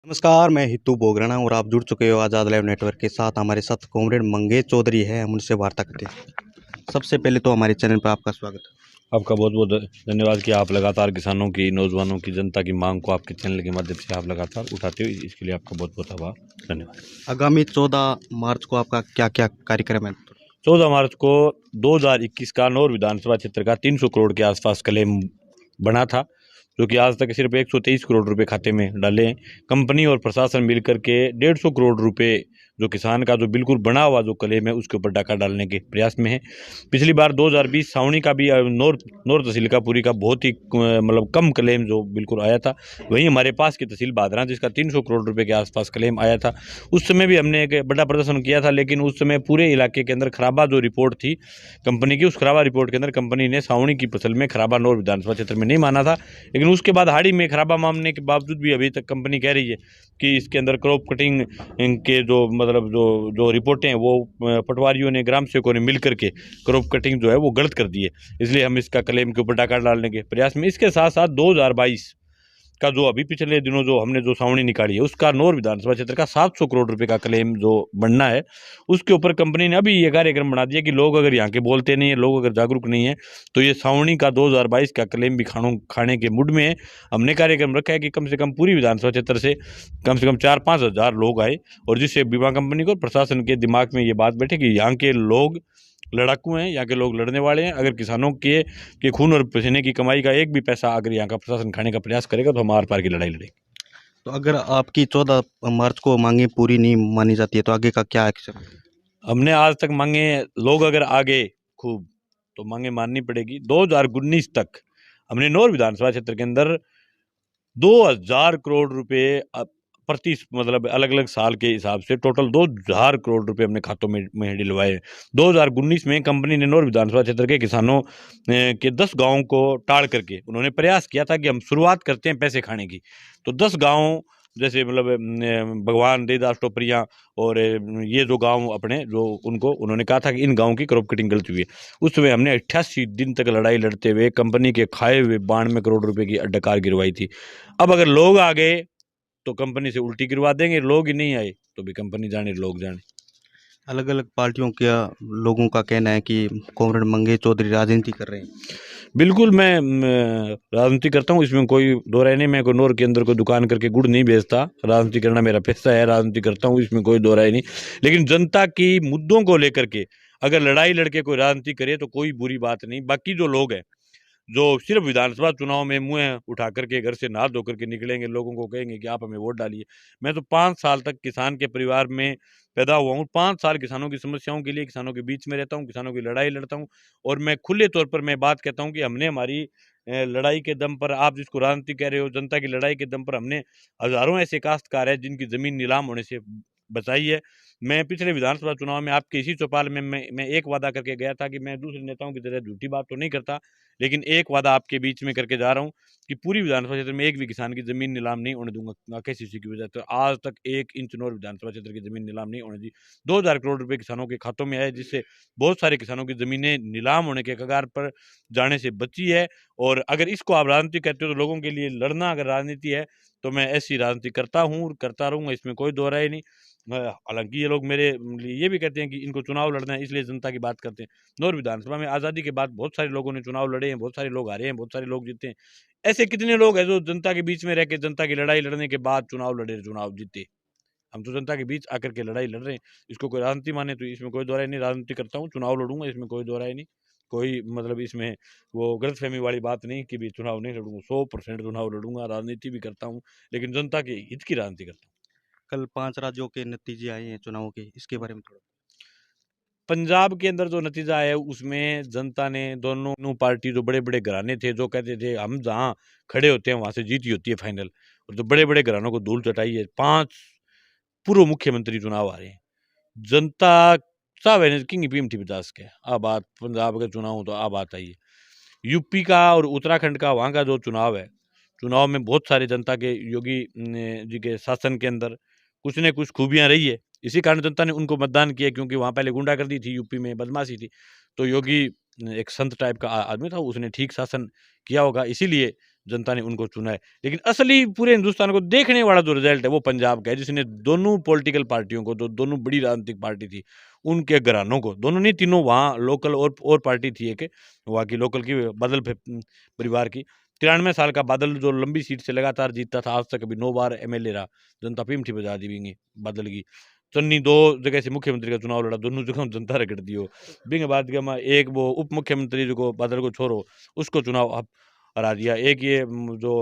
नमस्कार, मैं हितू बोगराना और आप जुड़ चुके हो आज़ाद लाइव नेटवर्क के साथ। हमारे साथ कॉमरेड मंगेश चौधरी है, हम उनसे वार्ता करते हैं। सबसे पहले तो हमारे चैनल पर आपका स्वागत है। आपका बहुत बहुत धन्यवाद कि आप लगातार किसानों की, नौजवानों की, जनता की मांग को आपके चैनल के माध्यम से आप लगातार उठाते हो, इसके लिए आपका बहुत बहुत आभार, धन्यवाद। आगामी 14 मार्च को आपका क्या क्या कार्यक्रम है? 14 मार्च को 2021 का नौर विधानसभा क्षेत्र का 300 करोड़ के आसपास क्लेम बना था, जो कि आज तक सिर्फ 123 करोड़ रुपए खाते में डाले हैं। कंपनी और प्रशासन मिलकर के 150 करोड़ रुपए जो किसान का जो बिल्कुल बना हुआ जो क्लेम है उसके ऊपर डाका डालने के प्रयास में है। पिछली बार 2020 सावनी का भी नौर तहसील का पूरी का बहुत ही मतलब कम क्लेम जो बिल्कुल आया था। वहीं हमारे पास की तहसील बादरा जिसका 300 करोड़ रुपए के आसपास क्लेम आया था, उस समय भी हमने एक बड़ा प्रदर्शन किया था, लेकिन उस समय पूरे इलाके के अंदर खराबा जो रिपोर्ट थी कंपनी की, उस खराबा रिपोर्ट के अंदर कंपनी ने सावनी की फसल में खराबा नौर विधानसभा क्षेत्र में नहीं माना था। लेकिन उसके बाद हाड़ी में खराबा मानने के बावजूद भी अभी तक कंपनी कह रही है कि इसके अंदर क्रॉप कटिंग के जो मतलब जो जो रिपोर्टें हैं वो पटवारियों ने, ग्राम सेवकों ने मिल करके क्रॉप कटिंग जो है वो गलत कर दी है। इसलिए हम इसका क्लेम के ऊपर डाका डालने के प्रयास में, इसके साथ साथ 2022 का जो अभी पिछले दिनों जो हमने जो सावनी निकाली है उसका नौर विधानसभा क्षेत्र का 700 करोड़ रुपए का क्लेम जो बनना है, उसके ऊपर कंपनी ने अभी ये कार्यक्रम बना दिया कि लोग अगर यहाँ के बोलते नहीं है, लोग अगर जागरूक नहीं है, तो ये सावनी का 2022 का क्लेम भी खाने के मूड में है। हमने कार्यक्रम रखा है कि कम से कम पूरी विधानसभा क्षेत्र से कम 4-5 हज़ार लोग आए, और जिससे बीमा कंपनी को, प्रशासन के दिमाग में ये बात बैठे कि यहाँ के लोग लड़ाकू हैं, यहाँ के लोग लड़ने वाले हैं। अगर किसानों के खून और पसीने की कमाई का एक भी पैसा अगर यहाँ का प्रशासन खाने का प्रयास करेगा तो हम आर पार की लड़ाई लड़ेंगे। तो अगर आपकी 14 मार्च को मांगे पूरी नहीं मानी जाती है तो आगे का क्या एक्शन? हमने आज तक मांगे, लोग अगर आगे खूब तो मांगे माननी पड़ेगी। 2019 तक हमने नौर विधानसभा क्षेत्र के अंदर 2000 करोड़ रुपए प्रति मतलब अलग अलग साल के हिसाब से टोटल 2000 करोड़ रुपए हमने खातों में दिलवाए। 2019 में कंपनी ने नौर विधानसभा क्षेत्र के किसानों के 10 गांवों को टाल करके उन्होंने प्रयास किया था कि हम शुरुआत करते हैं पैसे खाने की। तो 10 गांव जैसे मतलब भगवान देदास टोपरिया और ये जो गांव अपने जो उनको उन्होंने कहा था कि इन गांवों की क्रॉप कटिंग गलत हुई है। उस समय हमने 88 दिन तक लड़ाई लड़ते हुए कंपनी के खाए हुए 92 करोड़ रुपए की अड्डकार गिरवाई थी। अब अगर लोग आ गए तो कंपनी से उल्टी गिरवा देंगे, लोग ही नहीं आए तो भी कंपनी जाने लोग जाने। अलग अलग पार्टियों के लोगों का कहना है कि कॉमरेड मंगेश चौधरी राजनीति कर रहे हैं। बिल्कुल, मैं राजनीति करता हूँ, इसमें कोई दो राय नहीं। मैं कोई नौर के अंदर कोई दुकान करके गुड़ नहीं बेचता। राजनीति करना मेरा पेशा है, राजनीति करता हूँ, इसमें कोई दो राय नहीं। लेकिन जनता की मुद्दों को लेकर के अगर लड़ाई लड़के कोई राजनीति करे तो कोई बुरी बात नहीं। बाकी जो लोग हैं जो सिर्फ विधानसभा चुनाव में मुंह उठा करके घर से नहा धो करके निकलेंगे, लोगों को कहेंगे कि आप हमें वोट डालिए। मैं तो 5 साल तक किसान के परिवार में पैदा हुआ हूँ। 5 साल किसानों की समस्याओं के लिए, किसानों के बीच में रहता हूँ, किसानों की लड़ाई लड़ता हूँ। और मैं खुले तौर पर मैं बात कहता हूँ कि हमने हमारी लड़ाई के दम पर, आप जिसको राजनीति कह रहे हो, जनता की लड़ाई के दम पर हमने हजारों ऐसे काश्तकार है जिनकी जमीन नीलाम होने से बचाई है। मैं पिछले विधानसभा चुनाव में आपके इसी चौपाल में मैं एक वादा करके गया था कि मैं दूसरे नेताओं की तरह झूठी बात तो नहीं करता, लेकिन एक वादा आपके बीच में करके जा रहा हूँ कि पूरी विधानसभा क्षेत्र में एक भी किसान की जमीन नीलाम नहीं होने दूंगा केसीसी की वजह से। आज तक 1 इंच नौर विधानसभा क्षेत्र की जमीन नीलाम नहीं होने दी। 2000 करोड़ रुपए किसानों के खातों में आए, जिससे बहुत सारे किसानों की जमीनें नीलाम होने के कगार पर जाने से बची है। और अगर इसको आप राजनीति कहते हो तो लोगों के लिए लड़ना अगर राजनीति है तो मैं ऐसी राजनीति करता हूँ और करता रहूंगा, इसमें कोई दो राय नहीं। हालांकि ये लोग मेरे लिए ये भी कहते हैं कि इनको चुनाव लड़ना है, इसलिए जनता की बात करते हैं। नौर विधानसभा में आज़ादी के बाद बहुत सारे लोगों ने चुनाव लड़े हैं, बहुत सारे लोग हारे हैं, बहुत सारे लोग जीते हैं। ऐसे कितने लोग हैं जो जनता के बीच में रह के जनता की लड़ाई लड़ने के बाद चुनाव लड़े, चुनाव जीते। हम तो जनता के बीच आकर के लड़ाई लड़ रहे हैं। इसको कोई राजनीति माने तो इसमें कोई दो राय नहीं। राजनीति करता हूँ, चुनाव लड़ूंगा, इसमें कोई दो राय नहीं। कोई मतलब इसमें वो गलतफहमी वाली बात नहीं कि भी चुनाव नहीं लड़ूंगा। 100% चुनाव लड़ूंगा, राजनीति भी करता हूँ, लेकिन जनता के हित की राजनीति करता हूँ। कल 5 राज्यों के नतीजे आए हैं चुनाव के, इसके बारे में थोड़ा। पंजाब के अंदर जो नतीजा है उसमें जनता ने, दोनों पार्टी जो बड़े बड़े घराने थे जो कहते थे हम जहाँ खड़े होते हैं वहां से जीत ही होती है फाइनल, और जो बड़े बड़े घरानों को धूल चटाई है। 5 पूर्व मुख्यमंत्री चुनाव आ रहे हैं। जनता सब है किंग पीम थी 50 के। अब बात पंजाब का चुनाव हो तो अब बात आई है यूपी का और उत्तराखंड का। वहाँ का जो चुनाव है, चुनाव में बहुत सारे जनता के योगी जी के शासन के अंदर कुछ न कुछ खूबियां रही है। इसी कारण जनता ने उनको मतदान किया, क्योंकि वहाँ पहले गुंडागर्दी थी, यूपी में बदमाशी थी। तो योगी एक संत टाइप का आदमी था, उसने ठीक शासन किया होगा, इसीलिए जनता ने उनको चुना है। लेकिन असली पूरे हिंदुस्तान को देखने वाला जो रिजल्ट है वो पंजाब का है, जिसने दोनों पॉलिटिकल पार्टियों को, जो दोनों बड़ी राजनीतिक पार्टी थी, उनके घरानों को, दोनों नहीं तीनों, वहाँ लोकल और पार्टी थी एक, वहाँ की लोकल की बादल परिवार की, 93 साल का बादल जो लंबी सीट से लगातार जीतता था, आज तक अभी 9 बार एमएलए रहा, जनता पीमठी बजा दी बिंगी बादल की। चन्नी 2 जगह से मुख्यमंत्री का चुनाव लड़ा, दोनों जगह जनता रगड़ दियो। बिंग बात के एक वो उप मुख्यमंत्री जो बादल को छोड़ो, उसको चुनाव अब हरा दिया। एक ये जो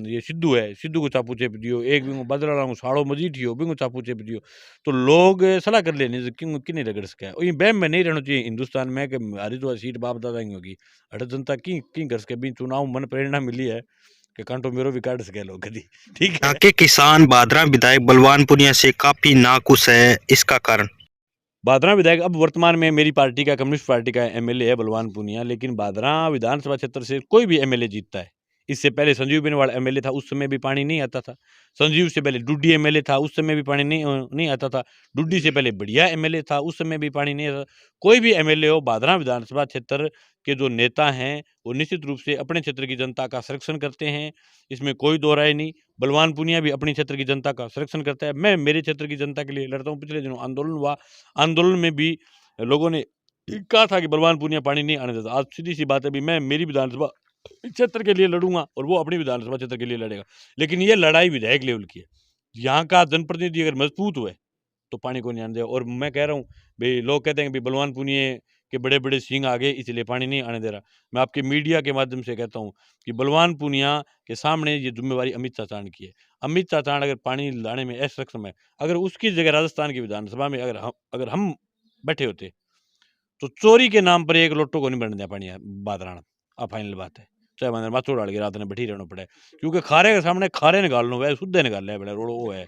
ये सिद्धू है, सिद्धू को चापू चेप दियो। एक बिंगो बदला को साड़ो मजीठियो, बिंगो चापू चेप दियो। तो लोग सलाह कर लेने क्यों किन्हीं रगड़ सके। और ये बैम में नहीं रहना चाहिए हिंदुस्तान में कि हरिद्वार सीट बाप दादा की होगी, अट जनता की कर सके। भी चुनाव मन प्रेरणा मिली है कि कांटो मेरो भी काट सके लोग कभी, ठीक है। यहाँ के किसान बादरा विधायक बलवान पुनिया से काफी नाखुश है, इसका कारण? बादरा विधायक अब वर्तमान में मेरी पार्टी का, कम्युनिस्ट पार्टी का एमएलए है बलवान पुनिया, लेकिन बादरा विधानसभा क्षेत्र से कोई भी एमएलए जीतता है। इससे पहले संजीव बेनीवाल एमएलए था, उस समय भी पानी नहीं आता था। संजीव से पहले डुड्डी एमएलए था, उस समय भी पानी नहीं आता था। डुड्डी से पहले बढ़िया एमएलए था, उस समय भी पानी नहीं आता। कोई भी एमएलए हो, बादरा विधानसभा क्षेत्र के जो नेता हैं वो निश्चित रूप से अपने क्षेत्र की जनता का संरक्षण करते हैं, इसमें कोई दो राय नहीं। बलवान पुनिया भी अपनी क्षेत्र की जनता का संरक्षण करता है। मैं मेरे क्षेत्र की जनता के लिए लड़ता हूँ। पिछले दिनों आंदोलन हुआ, आंदोलन में भी लोगों ने कहा था कि बलवान पुनिया पानी नहीं आने देता। आज सीधी सी बात है, भी मैं मेरी विधानसभा क्षेत्र के लिए लड़ूंगा और वो अपनी विधानसभा क्षेत्र के लिए लड़ेगा। लेकिन ये लड़ाई विधायक लेवल की है। यहाँ का जनप्रतिनिधि अगर मजबूत हुए तो पानी को नहीं आने देगा। और मैं कह रहा हूँ भाई, लोग कहते हैं कि बलवान पुनिया के बड़े बड़े सींग आ गए इसलिए पानी नहीं आने दे रहा। मैं आपके मीडिया के माध्यम से कहता हूँ कि बलवान पुनिया के सामने ये जिम्मेवारी अमित चाचाण की है। अमित चाचाण अगर पानी लाने में असक्षम है, अगर उसकी जगह राजस्थान की विधानसभा में अगर हम बैठे होते तो चोरी के नाम पर एक लोटो को नहीं बनने दिया पानी बादराना। अब फाइनल बात है, चाहे मैंने माथो डाल के रात ने बैठी रहना पड़े, क्योंकि खारे के सामने खारे निकाल लो, वह शुद्ध निकाल ले बड़े रोड़ो वो है,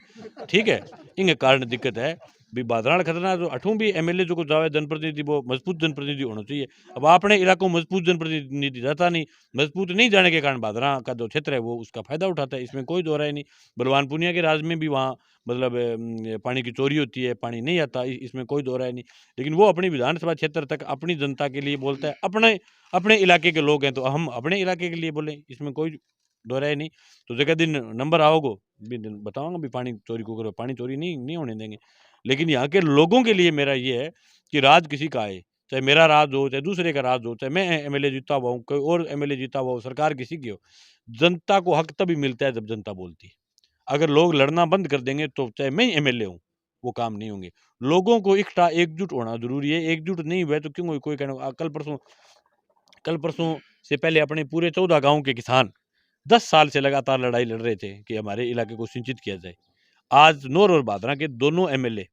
ठीक है। इनके कारण दिक्कत है भी बादराण खतरनाक। जो अठों भी एमएलए जो को जावे जनप्रतिनिधि, वो मजबूत जनप्रतिनिधि होना चाहिए। अब अपने इलाकों में मजबूत जनप्रतिनिधि रहता नहीं, मजबूत नहीं जाने के कारण बादरा का जो क्षेत्र है वो उसका फायदा उठाता है, इसमें कोई दो राय नहीं। बलवान पुनिया के राज में भी वहाँ मतलब पानी की चोरी होती है, पानी नहीं आता, इसमें कोई दो राय नहीं। लेकिन वो अपनी विधानसभा क्षेत्र तक अपनी जनता के लिए बोलता है। अपने अपने इलाके के लोग हैं तो हम अपने इलाके के लिए बोलें, इसमें कोई दो राय नहीं। तो जगह दिन नंबर आओगो भी बताऊंगा भी पानी चोरी को करो, पानी चोरी नहीं होने देंगे। लेकिन यहाँ के लोगों के लिए मेरा ये है कि राज किसी का है, चाहे मेरा राज हो, चाहे दूसरे का राज हो, चाहे मैं एमएलए जीता हुआ हूँ, कोई और एमएलए जीता हुआ हो, सरकार किसी की हो, जनता को हक तभी मिलता है जब जनता बोलती है। अगर लोग लड़ना बंद कर देंगे तो चाहे मैं एमएलए हूँ, वो काम नहीं होंगे। लोगों को एकजुट होना जरूरी है। एकजुट नहीं हुए तो क्यों कोई कहना। कल परसों से पहले अपने पूरे 14 गांव के किसान 10 साल से लगातार लड़ाई लड़ रहे थे कि हमारे इलाके को सिंचित किया जाए। आज नौर और बादरा के दोनों एमएलए,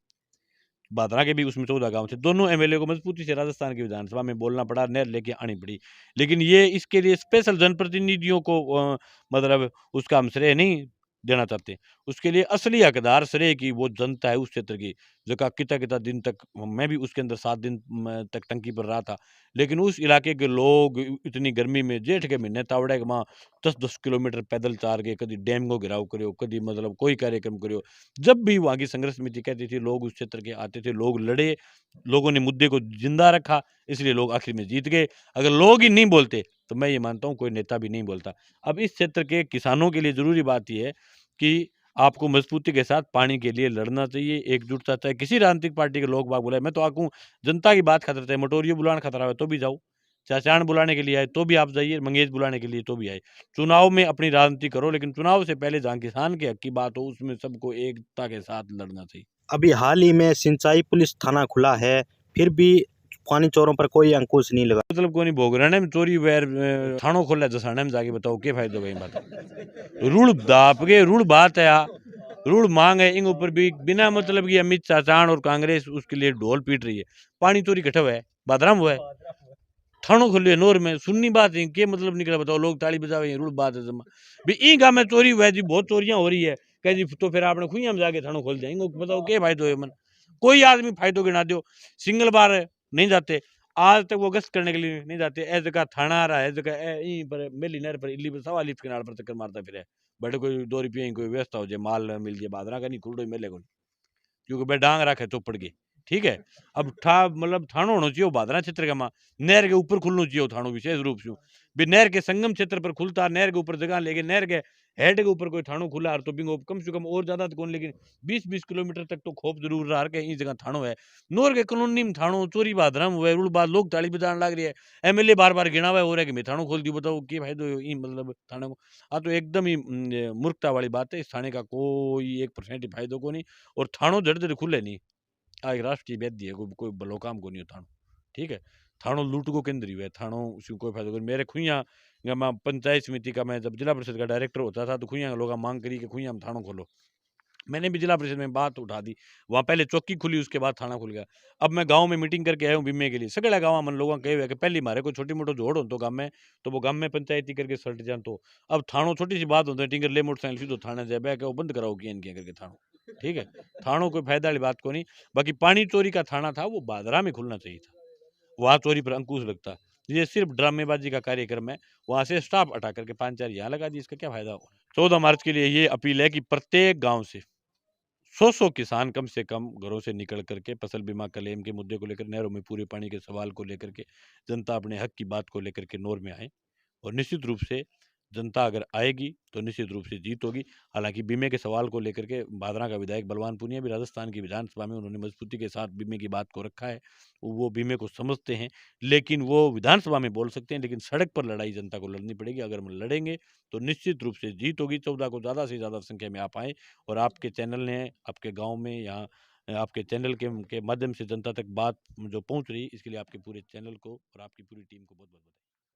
बादरा के भी उसमें 14 गांव थे, दोनों एमएलए को मजबूती से राजस्थान की विधानसभा में बोलना पड़ा, नहर लेके आनी पड़ी। लेकिन ये इसके लिए स्पेशल जनप्रतिनिधियों को मतलब उसका हम श्रेय नहीं देना चाहते। उसके लिए असली हकदार श्रेय की वो जनता है उस क्षेत्र की, जो का कितना दिन तक मैं भी उसके अंदर 7 दिन तक टंकी पर रहा था। लेकिन उस इलाके के लोग इतनी गर्मी में जेठ के महीने तावड़े के वहाँ 10-10 किलोमीटर पैदल चार के, कभी डैम को घिराव करो, कभी मतलब कोई कार्यक्रम करो। जब भी वहाँ की संघर्ष समिति कहती थी, लोग उस क्षेत्र के आते थे, लोग लड़े, लोगों ने मुद्दे को जिंदा रखा, इसलिए लोग आखिर में जीत गए। अगर लोग ही नहीं बोलते तो मैं ये मानता हूँ कोई नेता भी नहीं बोलता। अब इस क्षेत्र के किसानों के लिए जरूरी बात यह है कि आपको मजबूती के साथ पानी के लिए लड़ना चाहिए, एकजुटता, चाहे किसी राजनीतिक पार्टी के लोग बाग बुलाए। मैं तो आकूँ जनता की बात खतरा है, मटोरियो बुलाना खतरा है तो भी जाओ, चाचान बुलाने के लिए आए तो भी आप जाइए, मंगेश बुलाने के लिए तो भी आए। चुनाव में अपनी राजनीति करो, लेकिन चुनाव से पहले जहाँ किसान के हक की बात हो उसमें सबको एकता के साथ लड़ना चाहिए। अभी हाल ही में सिंचाई पुलिस थाना खुला है, फिर भी पानी चोरों पर कोई अंकुश नहीं लगा। मतलब कोई नहीं, भोगराने में चोरी वैर थानों खोल जसाने में जाके बताओ क्या फायदा भाई। बात रूढ़ दाप के रूढ़ बात है, रूढ़ मांग है, इन ऊपर भी बिना मतलब की अमित चाचान और कांग्रेस उसके लिए ढोल पीट रही है। पानी चोरी इकट्ठा हुआ है, बादराम हुआ है, थानों खोलिए नोर में, सुननी बात है क्या मतलब निकला बताओ। लोग ताली बजावे, रूढ़ बात है जमा भी ई गाँव में चोरी हुआ है जी, बहुत चोरियां हो रही है कह जी, तो फिर आपने खुइया में जाके थानों खोल जाएंगे, बताओ क्या फायदो है। मन कोई आदमी फायदो गिना दो, सिंगल बार नहीं जाते, आज तक वो गश्त करने के लिए नहीं जाते। ऐ जगह थाना आ रहा है, जगह यहीं पर मेली नहर पर इली सवा लिफ्ट किनारे पर चक्कर मारता फिर है। बड़े कोई 2 रुपये कोई व्यवस्था हो जाए, माल मिल जाए, बादरा का नहीं खुल मेले को, क्योंकि भाई डांग रखे चौपड़ के ठीक है। अब मतलब थानो होना चाहिए भादरा क्षेत्र का मां नहर के ऊपर खुलना चाहिए थानो विशेष रूप से भी नहर के संगम क्षेत्र पर खुलता नहर के ऊपर जगह लेके नहर के हेड के ऊपर कोई थानो खुला तो बिंगो कम से कम और ज्यादा तो कौन लेकिन 20-20 किलोमीटर तक तो खोप जरूर रहा के इस जगह थानो है नोर के कॉलोनी में थानो चोरी भादरा में हुए बाद लोग ताली बजाने लग रही है एमएलए बार बार गिना हुआ हो रहा है कि मैं थानो खोल दी बताओ की फायदो मतलब थाने को तो एकदम ही मूर्खता वाली बात है इस थाने का कोई 1% ही फायदो को नहीं और थानो जड़ जड़ खुले नहीं आ एक राष्ट्रीय वैद्य है कोई भलो काम को नहीं हो थानो ठीक है थानो लूट को केंद्र ही है थानो उसमें कोई फायदा कोई मेरे खुइया मैं पंचायत समिति का मैं जब जिला परिषद का डायरेक्टर होता था तो खुइया लोग मांग करी कि खुइया में थानो खोलो मैंने भी जिला परिषद में बात उठा दी वहां पहले चौकी खुली उसके बाद थाना खुल गया अब मैं गांव में मीटिंग करके आया हूँ बीमे के लिए सगड़ा गांव मन लोगों कहे हुए कि पहली मारे कोई छोटी मोटो जोड़ हो तो गांव में तो वो गांव में पंचायती करके सल्ट जान तो अब थानो छोटी सी बात होती है टिंगर ले मोटरसाइकिल सीधो थाने जाए बैठ के वो बंद कराओ किया इनके करके थानो ठीक है थानो कोई फायदा वाली बात को नहीं बाकी पानी चोरी का थाना था वो बादरा में खुलना चाहिए था वहां चोरी पर अंकुश लगता ये सिर्फ ड्रामेबाजी का कार्यक्रम है वहां से स्टाफ हटा करके 5-4 यहाँ लगा दी इसका क्या फायदा हो 14 मार्च के लिए ये अपील है कि प्रत्येक गांव से 100 किसान कम से कम घरों से निकल करके फसल बीमा क्लेम के मुद्दे को लेकर नहरों में पूरे पानी के सवाल को लेकर के जनता अपने हक की बात को लेकर के नोर में आए और निश्चित रूप से जनता अगर आएगी तो निश्चित रूप से जीत होगी हालांकि बीमे के सवाल को लेकर के भादरा का विधायक बलवान पुनिया भी राजस्थान की विधानसभा में उन्होंने मजबूती के साथ बीमे की बात को रखा है वो बीमे को समझते हैं लेकिन वो विधानसभा में बोल सकते हैं लेकिन सड़क पर लड़ाई जनता को लड़नी पड़ेगी अगर हम लड़ेंगे तो निश्चित रूप से जीत होगी 14 को ज़्यादा से ज़्यादा संख्या में आप आए और आपके चैनल ने आपके गांव में यहाँ आपके चैनल के माध्यम से जनता तक बात जो पहुंच रही इसके लिए आपके पूरे चैनल को और आपकी पूरी टीम को बहुत बहुत